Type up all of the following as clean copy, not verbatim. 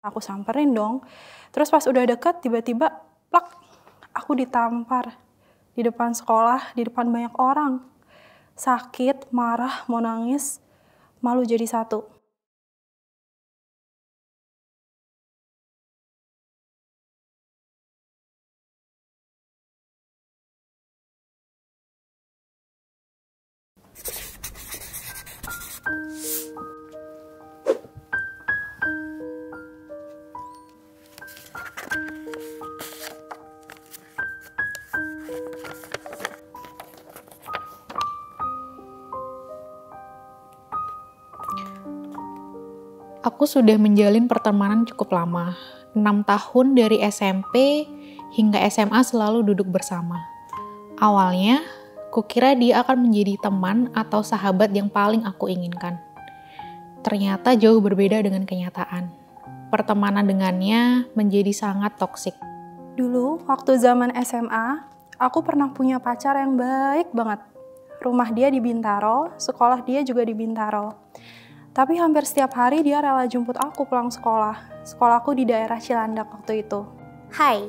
Aku samperin dong. Terus pas udah deket, tiba-tiba plak, aku ditampar. Di depan sekolah, di depan banyak orang. Sakit, marah, mau nangis, malu jadi satu. Aku sudah menjalin pertemanan cukup lama, 6 tahun dari SMP hingga SMA selalu duduk bersama. Awalnya, kukira dia akan menjadi teman atau sahabat yang paling aku inginkan. Ternyata jauh berbeda dengan kenyataan. Pertemanan dengannya menjadi sangat toksik. Dulu, waktu zaman SMA, aku pernah punya pacar yang baik banget. Rumah dia di Bintaro, sekolah dia juga di Bintaro. Tapi hampir setiap hari dia rela jemput aku pulang sekolah. Sekolahku di daerah Cilandak waktu itu. Hai,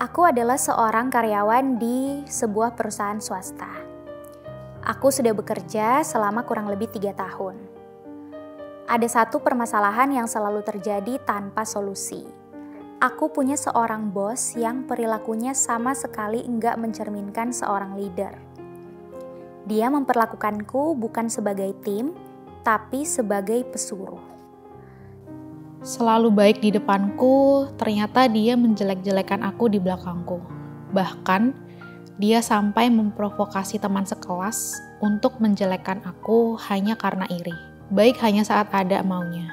aku adalah seorang karyawan di sebuah perusahaan swasta. Aku sudah bekerja selama kurang lebih 3 tahun. Ada satu permasalahan yang selalu terjadi tanpa solusi. Aku punya seorang bos yang perilakunya sama sekali enggak mencerminkan seorang leader. Dia memperlakukanku bukan sebagai tim, tapi sebagai pesuruh. Selalu baik di depanku, ternyata dia menjelek-jelekan aku di belakangku. Bahkan, dia sampai memprovokasi teman sekelas untuk menjelekkan aku hanya karena iri. Baik hanya saat ada maunya.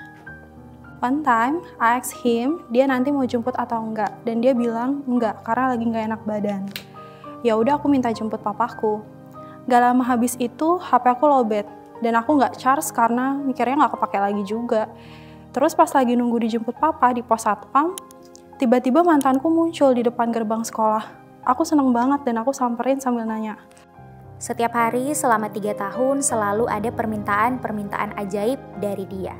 One time, I asked him, dia nanti mau jemput atau enggak. Dan dia bilang, enggak, karena lagi enggak enak badan. Ya udah aku minta jemput papaku. Gak lama habis itu, HP aku lowbat. Dan aku nggak charge karena mikirnya nggak kepake lagi juga. Terus pas lagi nunggu dijemput papa di pos satpam, tiba-tiba mantanku muncul di depan gerbang sekolah. Aku seneng banget dan aku samperin sambil nanya. Setiap hari selama 3 tahun selalu ada permintaan-permintaan ajaib dari dia.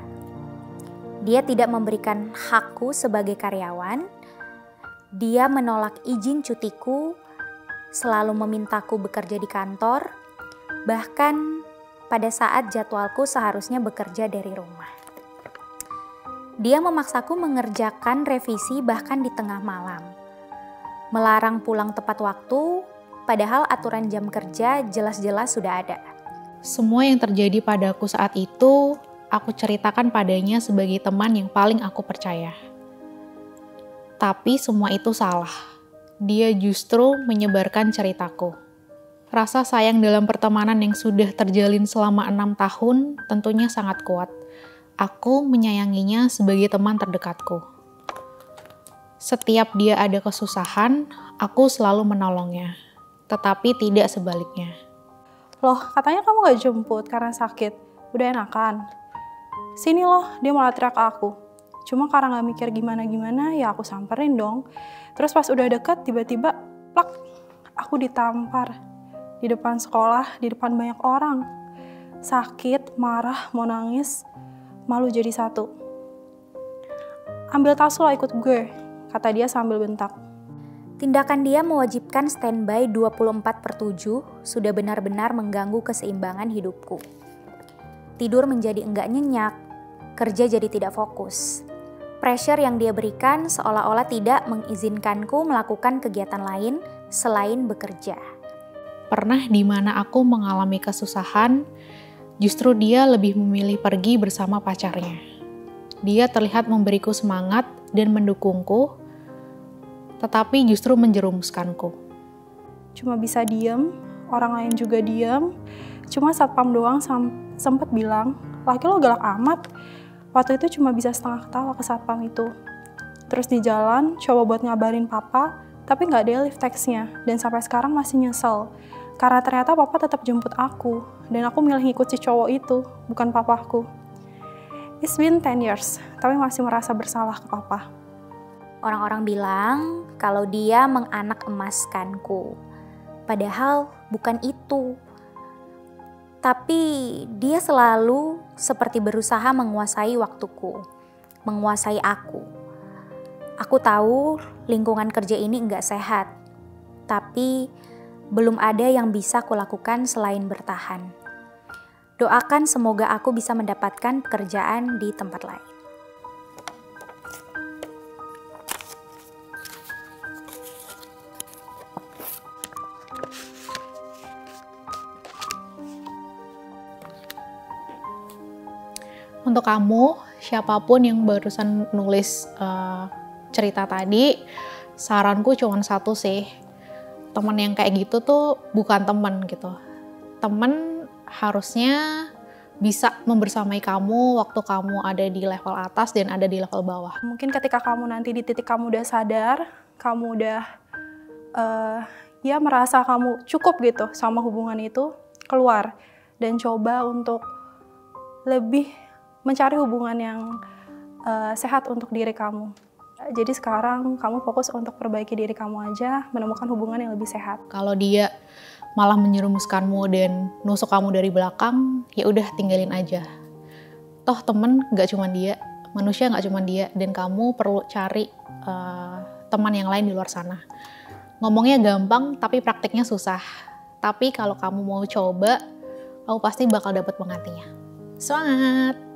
Dia tidak memberikan hakku sebagai karyawan. Dia menolak izin cutiku, selalu memintaku bekerja di kantor. Bahkan pada saat jadwalku seharusnya bekerja dari rumah. Dia memaksaku mengerjakan revisi bahkan di tengah malam. Melarang pulang tepat waktu, padahal aturan jam kerja jelas-jelas sudah ada. Semua yang terjadi padaku saat itu, aku ceritakan padanya sebagai teman yang paling aku percaya. Tapi semua itu salah. Dia justru menyebarkan ceritaku. Rasa sayang dalam pertemanan yang sudah terjalin selama 6 tahun tentunya sangat kuat. Aku menyayanginya sebagai teman terdekatku. Setiap dia ada kesusahan, aku selalu menolongnya. Tetapi tidak sebaliknya. Loh, katanya kamu gak jemput karena sakit. Udah enakan. Sini loh, dia malah teriak ke aku. Cuma karena gak mikir gimana-gimana, ya aku samperin dong. Terus pas udah deket, tiba-tiba plak, aku ditampar. Di depan sekolah, di depan banyak orang. Sakit, marah, mau nangis, malu jadi satu. Ambil tas lo ikut gue, kata dia sambil bentak. Tindakan dia mewajibkan standby 24/7 sudah benar-benar mengganggu keseimbangan hidupku. Tidur menjadi enggak nyenyak, kerja jadi tidak fokus. Pressure yang dia berikan seolah-olah tidak mengizinkanku melakukan kegiatan lain selain bekerja. Pernah di mana aku mengalami kesusahan, justru dia lebih memilih pergi bersama pacarnya. Dia terlihat memberiku semangat dan mendukungku, tetapi justru menjerumuskanku. Cuma bisa diem, orang lain juga diem. Cuma satpam doang sempet bilang, laki lo galak amat. Waktu itu cuma bisa setengah ketawa ke satpam itu. Terus di jalan, coba buat ngabarin papa, tapi nggak ada lift text-nya. Dan sampai sekarang masih nyesel. Karena ternyata papa tetap jemput aku. Dan aku milih ikut si cowok itu, bukan papaku. It's been 10 years, tapi masih merasa bersalah ke papa. Orang-orang bilang kalau dia menganak emaskanku. Padahal bukan itu. Tapi dia selalu seperti berusaha menguasai waktuku. menguasai aku. Aku tahu lingkungan kerja ini nggak sehat, tapi belum ada yang bisa kulakukan selain bertahan. Doakan semoga aku bisa mendapatkan pekerjaan di tempat lain. Untuk kamu, siapapun yang barusan nulis cerita tadi, saranku cuma satu sih. Temen yang kayak gitu tuh bukan temen gitu. Temen harusnya bisa membersamai kamu waktu kamu ada di level atas dan ada di level bawah. Mungkin ketika kamu nanti di titik kamu udah sadar, kamu udah ya merasa kamu cukup gitu sama hubungan itu, keluar dan coba untuk lebih mencari hubungan yang sehat untuk diri kamu. Jadi sekarang kamu fokus untuk perbaiki diri kamu aja, menemukan hubungan yang lebih sehat. Kalau dia malah menyerumuskanmu dan nusuk kamu dari belakang, ya udah tinggalin aja. Toh temen nggak cuma dia, manusia nggak cuma dia, dan kamu perlu cari teman yang lain di luar sana. Ngomongnya gampang, tapi praktiknya susah. Tapi kalau kamu mau coba, kamu pasti bakal dapet penggantinya. Semangat!